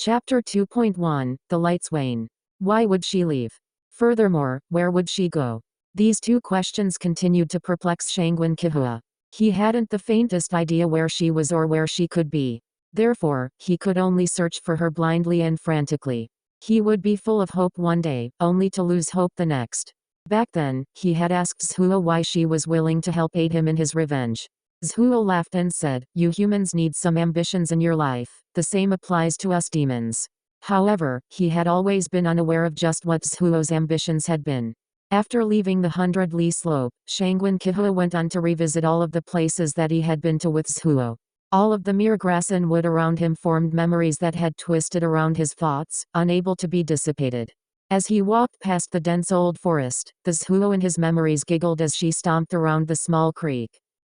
Chapter 2.1 The Lights Wane. Why would she leave? Furthermore, where would she go? These two questions continued to perplex Ꭲ⎪ᎪNņ. He hadn't the faintest idea where she was or where she could be. Therefore, he could only search for her blindly and frantically. He would be full of hope one day, only to lose hope the next. Back then, he had asked Jiulu why she was willing to help aid him in his revenge. Jiulu laughed and said, "You humans need some ambitions in your life, the same applies to us demons." However, he had always been unaware of just what Jiulu's ambitions had been. After leaving the 100-li slope, Ꭲ⎪ᎪNņ went on to revisit all of the places that he had been to with Jiulu. All of the mere grass and wood around him formed memories that had twisted around his thoughts, unable to be dissipated. As he walked past the dense old forest, the Jiulu in his memories giggled as she stomped around the small creek.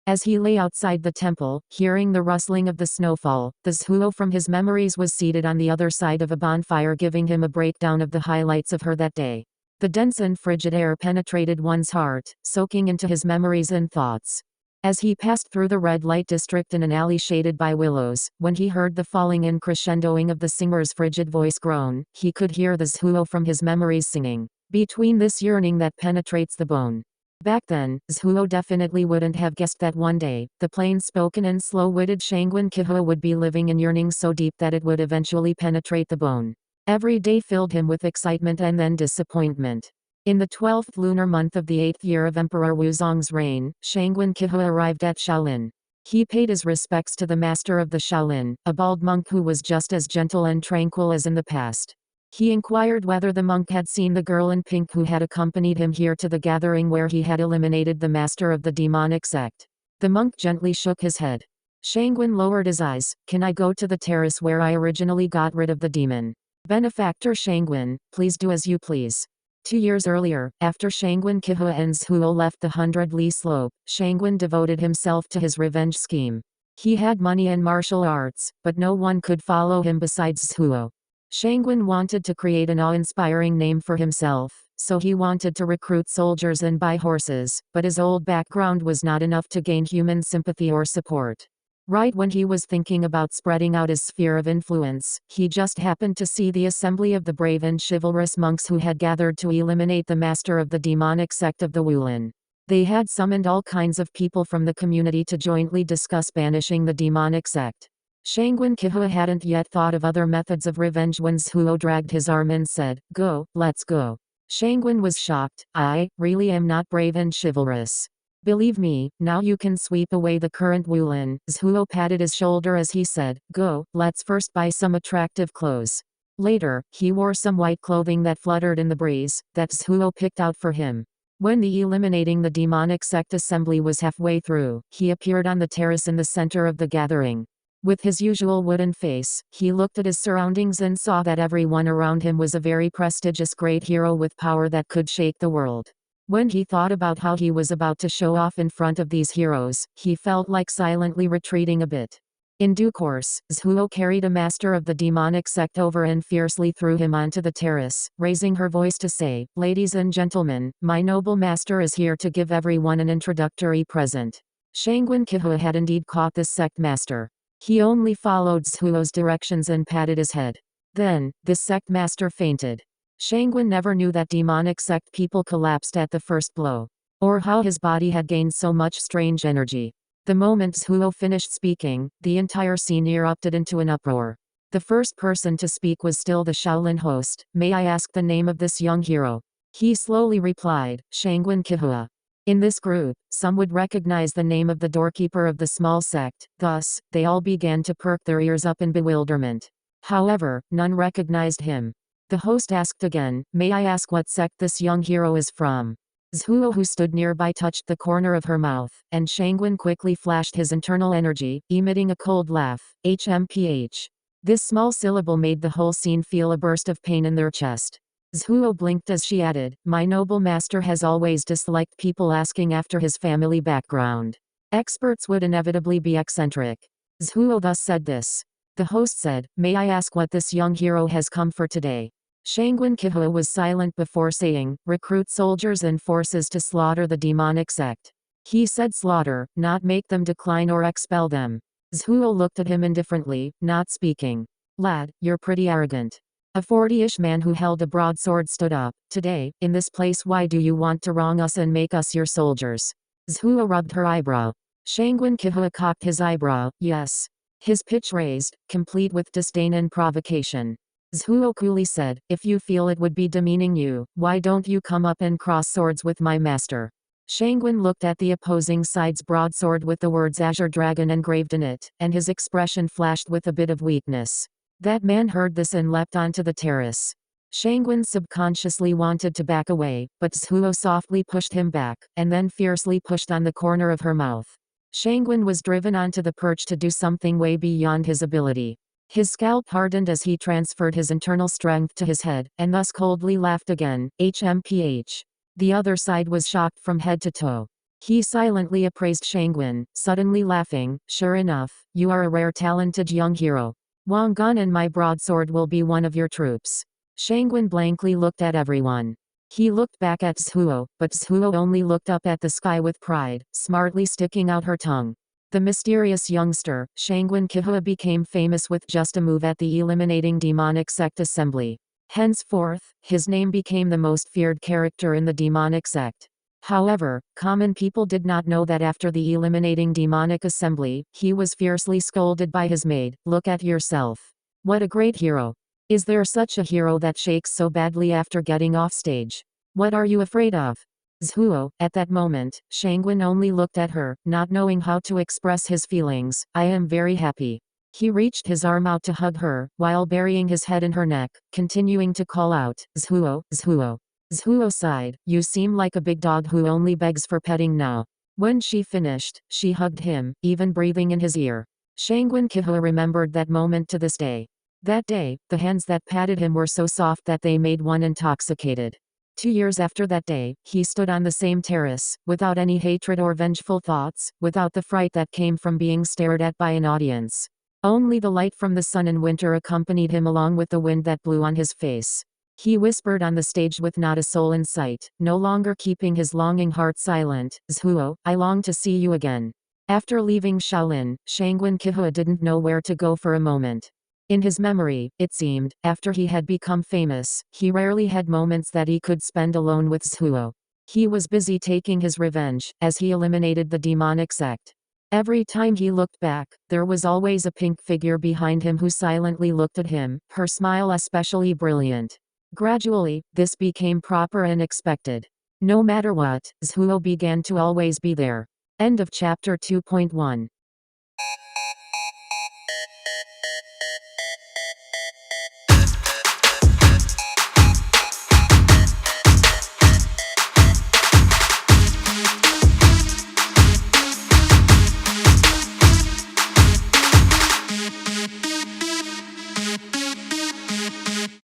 As he lay outside the temple, hearing the rustling of the snowfall, the Jiulu from his memories was seated on the other side of a bonfire giving him a breakdown of the highlights of her that day. The dense and frigid air penetrated one's heart, soaking into his memories and thoughts. As he passed through the red light district in an alley shaded by willows, when he heard the falling and crescendoing of the singer's frigid voice groan, he could hear the Jiulu from his memories singing, "Between this yearning that penetrates the bone." Back then, Jiulu definitely wouldn't have guessed that one day, the plain-spoken and slow-witted Ꭲ⎪ᎪNņ would be living in yearning so deep that it would eventually penetrate the bone. Every day filled him with excitement and then disappointment. In the 12th lunar month of the 8th year of Emperor Wuzong's reign, Ꭲ⎪ᎪNņ arrived at Shaolin. He paid his respects to the master of the Shaolin, a bald monk who was just as gentle and tranquil as in the past. He inquired whether the monk had seen the girl in pink who had accompanied him here to the gathering where he had eliminated the master of the demonic sect. The monk gently shook his head. Ꭲ⎪ᎪN lowered his eyes. "Can I go to the terrace where I originally got rid of the demon?" "Benefactor Ꭲ⎪ᎪN, please do as you please." 2 years earlier, after Ꭲ⎪ᎪNņ and Jiulu left the 100-li slope, Ꭲ⎪ᎪN devoted himself to his revenge scheme. He had money and martial arts, but no one could follow him besides Jiulu. Ꭲ⎪ᎪN wanted to create an awe-inspiring name for himself, so he wanted to recruit soldiers and buy horses, but his old background was not enough to gain human sympathy or support. Right when he was thinking about spreading out his sphere of influence, he just happened to see the assembly of the brave and chivalrous monks who had gathered to eliminate the master of the demonic sect of the Wulin. They had summoned all kinds of people from the community to jointly discuss banishing the demonic sect. Ꭲ⎪ᎪNņ hadn't yet thought of other methods of revenge when Jiulu dragged his arm and said, "Go, let's go." Ꭲ⎪ᎪN was shocked. "I really am not brave and chivalrous. Believe me, now you can sweep away the current Wulin." Jiulu patted his shoulder as he said, "Go, let's first buy some attractive clothes." Later, he wore some white clothing that fluttered in the breeze, that Jiulu picked out for him. When the eliminating the demonic sect assembly was halfway through, he appeared on the terrace in the center of the gathering. With his usual wooden face, he looked at his surroundings and saw that everyone around him was a very prestigious great hero with power that could shake the world. When he thought about how he was about to show off in front of these heroes, he felt like silently retreating a bit. In due course, Jiulu carried a master of the demonic sect over and fiercely threw him onto the terrace, raising her voice to say, "Ladies and gentlemen, my noble master is here to give everyone an introductory present." Ꭲ⎪ᎪNņ had indeed caught this sect master. He only followed Jiulu's directions and patted his head. Then, this sect master fainted. Ꭲ⎪ᎪN never knew that demonic sect people collapsed at the first blow, or how his body had gained so much strange energy. The moment Jiulu finished speaking, the entire scene erupted into an uproar. The first person to speak was still the Shaolin host. "May I ask the name of this young hero?" He slowly replied, Ꭲ⎪ᎪNņ. In this group, some would recognize the name of the doorkeeper of the small sect, thus, they all began to perk their ears up in bewilderment. However, none recognized him. The host asked again, "May I ask what sect this young hero is from?" Jiulu, who stood nearby, touched the corner of her mouth, and Ꭲ⎪ᎪN quickly flashed his internal energy, emitting a cold laugh, "HMPH." This small syllable made the whole scene feel a burst of pain in their chest. Jiulu blinked as she added, "My noble master has always disliked people asking after his family background. Experts would inevitably be eccentric." Jiulu thus said this. The host said, "May I ask what this young hero has come for today?" Ꭲ⎪ᎪNņ was silent before saying, "Recruit soldiers and forces to slaughter the demonic sect." He said slaughter, not make them decline or expel them. Jiulu looked at him indifferently, not speaking. Lad, you're pretty arrogant. A 40-ish man who held a broadsword stood up. Today, in this place, why do you want to wrong us and make us your soldiers? ᎢℋᎪNቍ rubbed her eyebrow. Ꭲ⋯ cocked his eyebrow, yes. His pitch raised, complete with disdain and provocation. Ꭲ⋯ coolly said, if you feel it would be demeaning you, why don't you come up and cross swords with my master? Shangguan looked at the opposing side's broadsword with the words Azure Dragon engraved in it, and his expression flashed with a bit of weakness. That man heard this and leapt onto the terrace. Shangguan subconsciously wanted to back away, but Ꭲ⋯ softly pushed him back, and then fiercely pushed on the corner of her mouth. Shangguan was driven onto the perch to do something way beyond his ability. His scalp hardened as he transferred his internal strength to his head, and thus coldly laughed again, HMPH. The other side was shocked from head to toe. He silently appraised Shangguan, suddenly laughing, sure enough, you are a rare talented young hero. Wang Gun and my broadsword will be one of your troops. Shangguan blankly looked at everyone. He looked back at Ꭲ⋯, but Ꭲ⋯ only looked up at the sky with pride, smartly sticking out her tongue. The mysterious youngster, Ꭲ⋯ became famous with just a move at the eliminating demonic sect assembly. Henceforth, his name became the most feared character in the demonic sect. However, common people did not know that after the eliminating demonic assembly, he was fiercely scolded by his maid, look at yourself. What a great hero. Is there such a hero that shakes so badly after getting off stage? What are you afraid of? Ꭲ⋯, at that moment, Shangguan only looked at her, not knowing how to express his feelings. I am very happy. He reached his arm out to hug her, while burying his head in her neck, continuing to call out, Ꭲ⋯, Ꭲ⋯. Ꭲ⋯ sighed, you seem like a big dog who only begs for petting now. When she finished, she hugged him, even breathing in his ear. Shangguan remembered that moment to this day. That day, the hands that patted him were so soft that they made one intoxicated. 2 years after that day, he stood on the same terrace, without any hatred or vengeful thoughts, without the fright that came from being stared at by an audience. Only the light from the sun in winter accompanied him along with the wind that blew on his face. He whispered on the stage with not a soul in sight, no longer keeping his longing heart silent, Ꭲ⋯, I long to see you again. After leaving Shaolin, Shangguan didn't know where to go for a moment. In his memory, it seemed, after he had become famous, he rarely had moments that he could spend alone with Ꭲ⋯. He was busy taking his revenge, as he eliminated the demonic sect. Every time he looked back, there was always a pink figure behind him who silently looked at him, her smile especially brilliant. Gradually, this became proper and expected. No matter what, Ꭲ⋯ began to always be there. End of chapter 2.1.